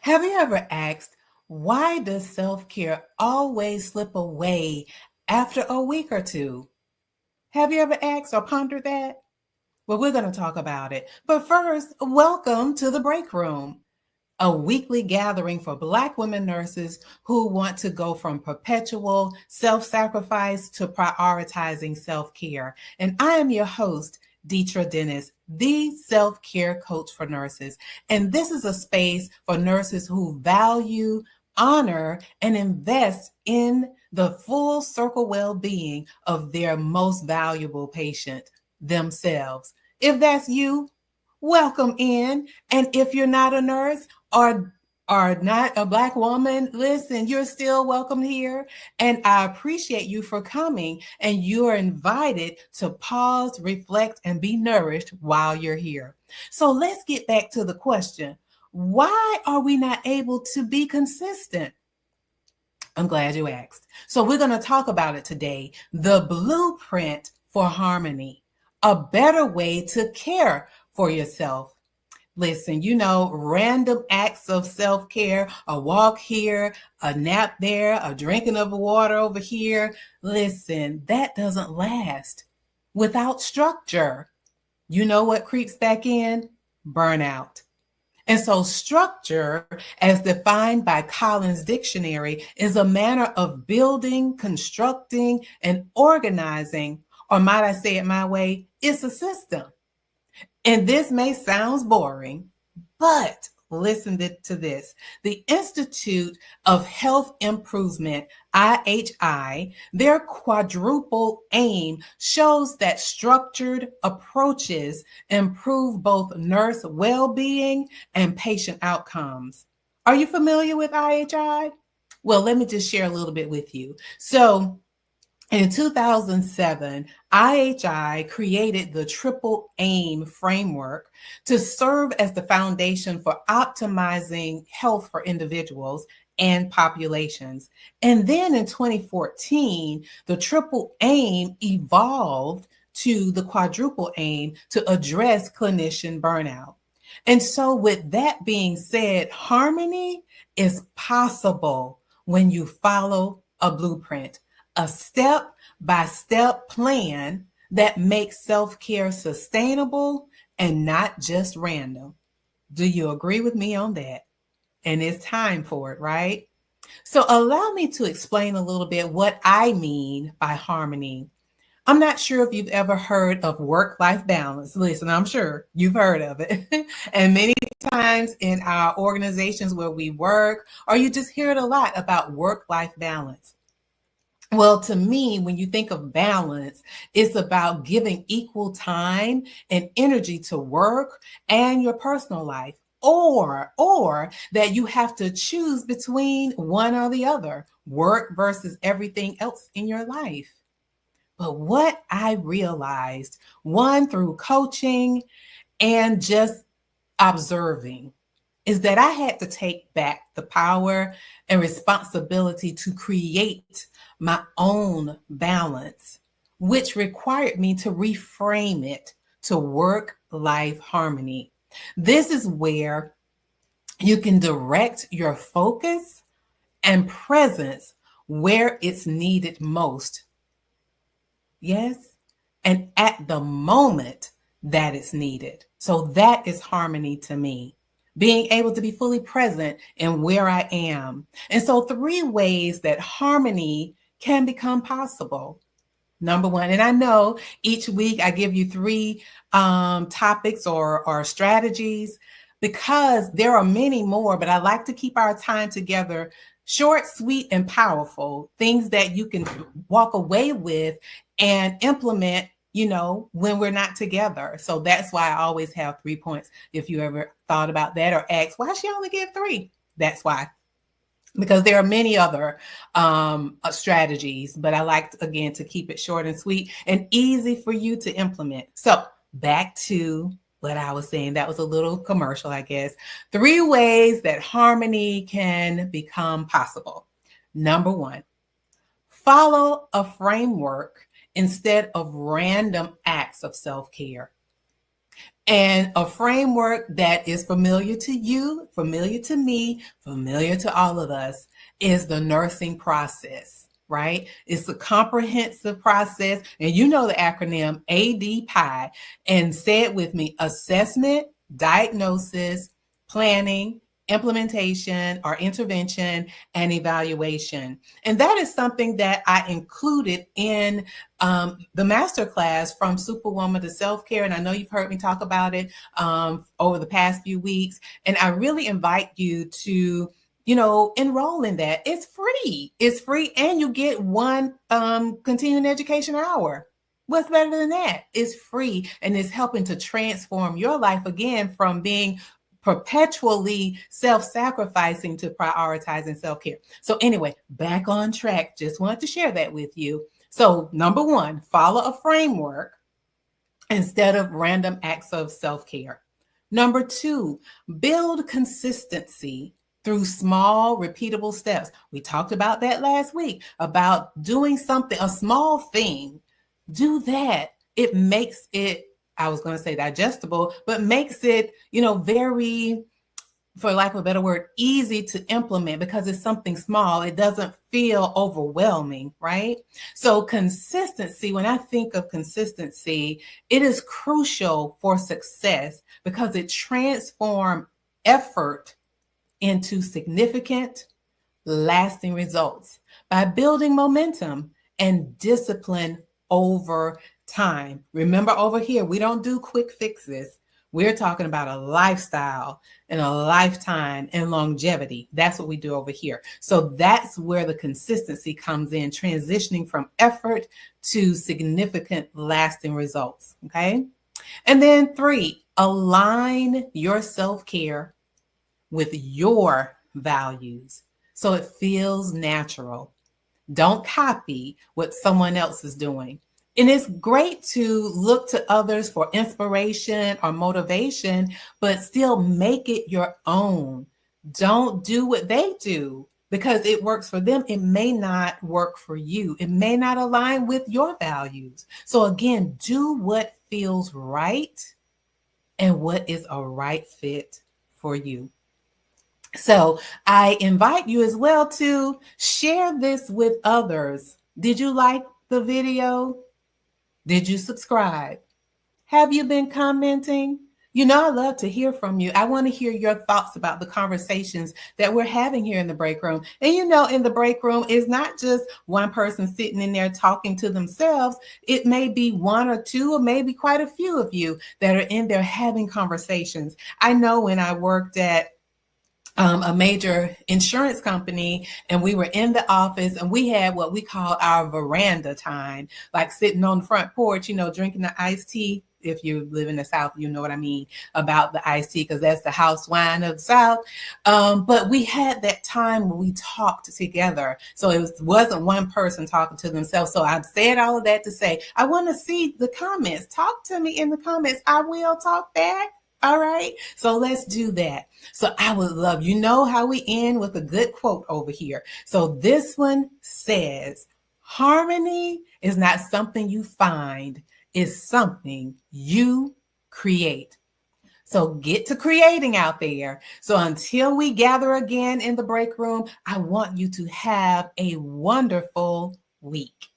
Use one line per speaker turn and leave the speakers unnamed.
Have you ever asked, why does self-care always slip away after a week or two? Have you ever asked or pondered that? Well, we're going to talk about it. But first, welcome to the break room, a weekly gathering for Black women nurses who want to go from perpetual self sacrifice to prioritizing self care. And I am your host, Deetra Dennis, the self care coach for nurses. And this is a space for nurses who value, honor, and invest in the full circle well being of their most valuable patient, themselves. If that's you, welcome in. And if you're not a nurse or are not a Black woman, listen, you're still welcome here. And I appreciate you for coming. And you are invited to pause, reflect, and be nourished while you're here. So let's get back to the question. Why are we not able to be consistent? I'm glad you asked. So we're going to talk about it today. The blueprint for harmony, a better way to care for yourself. Listen, random acts of self-care, a walk here, a nap there, a drinking of water over here. Listen, that doesn't last. Without structure, you know what creeps back in? Burnout. And so structure, as defined by Collins Dictionary, is a manner of building, constructing, and organizing, or might I say it my way, it's a system. And this may sound boring, but listen to this. The Institute of Health Improvement, IHI, their quadruple aim shows that structured approaches improve both nurse well-being and patient outcomes. Are you familiar with IHI? Well, let me just share a little bit with you. So, in 2007, IHI created the Triple Aim framework to serve as the foundation for optimizing health for individuals and populations. And then in 2014, the Triple Aim evolved to the Quadruple Aim to address clinician burnout. And so, with that being said, harmony is possible when you follow a blueprint, a step-by-step plan that makes self-care sustainable and not just random. Do you agree with me on that? And it's time for it, right? So allow me to explain a little bit what I mean by harmony. I'm not sure if you've ever heard of work-life balance. Listen, I'm sure you've heard of it. And many times in our organizations where we work, or you just hear it a lot about work-life balance. Well, to me, when you think of balance, it's about giving equal time and energy to work and your personal life, or that you have to choose between one or the other, work versus everything else in your life. But what I realized, one through coaching and just observing, is that I had to take back the power and responsibility to create my own balance, which required me to reframe it to work-life harmony. This is where you can direct your focus and presence where it's needed most. Yes, and at the moment that it's needed. So that is harmony to me. Being able to be fully present in where I am. And so 3 ways that harmony can become possible. Number 1, and I know each week I give you 3 topics or strategies because there are many more, but I like to keep our time together short, sweet, and powerful, things that you can walk away with and implement when we're not together. So that's why I always have 3 points. If you ever thought about that or asked, why she only give 3? That's why. Because there are many other strategies, but I like, again, to keep it short and sweet and easy for you to implement. So back to what I was saying. That was a little commercial, I guess. 3 ways that harmony can become possible. Number 1, follow a framework instead of random acts of self-care. And a framework that is familiar to you, familiar to me, familiar to all of us is the nursing process, right? It's a comprehensive process. And you know the acronym ADPI. And say it with me: assessment, diagnosis, planning, implementation or intervention, and evaluation. And that is something that I included in the masterclass from Superwoman to Self-Care. And I know you've heard me talk about it over the past few weeks. And I really invite you to enroll in that. It's free. It's free, and you get one continuing education hour. What's better than that? It's free, and it's helping to transform your life again from being perpetually self-sacrificing to prioritizing self-care. So anyway, back on track. Just wanted to share that with you. So number one, follow a framework instead of random acts of self-care. Number two, build consistency through small, repeatable steps. We talked about that last week, about doing something, a small thing. Do that. It makes it, I was going to say digestible, but makes it, very, for lack of a better word, easy to implement because it's something small. It doesn't feel overwhelming, right? So consistency, when I think of consistency, it is crucial for success because it transforms effort into significant, lasting results by building momentum and discipline over time. Remember, over here, we don't do quick fixes. We're talking about a lifestyle and a lifetime and longevity. That's what we do over here. So that's where the consistency comes in, transitioning from effort to significant, lasting results. Okay. And then 3, align your self-care with your values so it feels natural. Don't copy what someone else is doing. And it's great to look to others for inspiration or motivation, but still make it your own. Don't do what they do because it works for them. It may not work for you. It may not align with your values. So again, do what feels right and what is a right fit for you. So I invite you as well to share this with others. Did you like the video? Did you subscribe? Have you been commenting? I love to hear from you. I want to hear your thoughts about the conversations that we're having here in the break room. And in the break room, it's not just one person sitting in there talking to themselves. It may be one or two, or maybe quite a few of you that are in there having conversations. I know when I worked at a major insurance company, and we were in the office, and we had what we call our veranda time, like sitting on the front porch, drinking the iced tea. If you live in the South, you know what I mean about the iced tea, because that's the house wine of the South. But we had that time where we talked together. So it wasn't one person talking to themselves. So I've said all of that to say, I want to see the comments. Talk to me in the comments. I will talk back. All right. So let's do that. So I would love, how we end with a good quote over here. So this one says, harmony is not something you find, it's something you create. So get to creating out there. So until we gather again in the break room, I want you to have a wonderful week.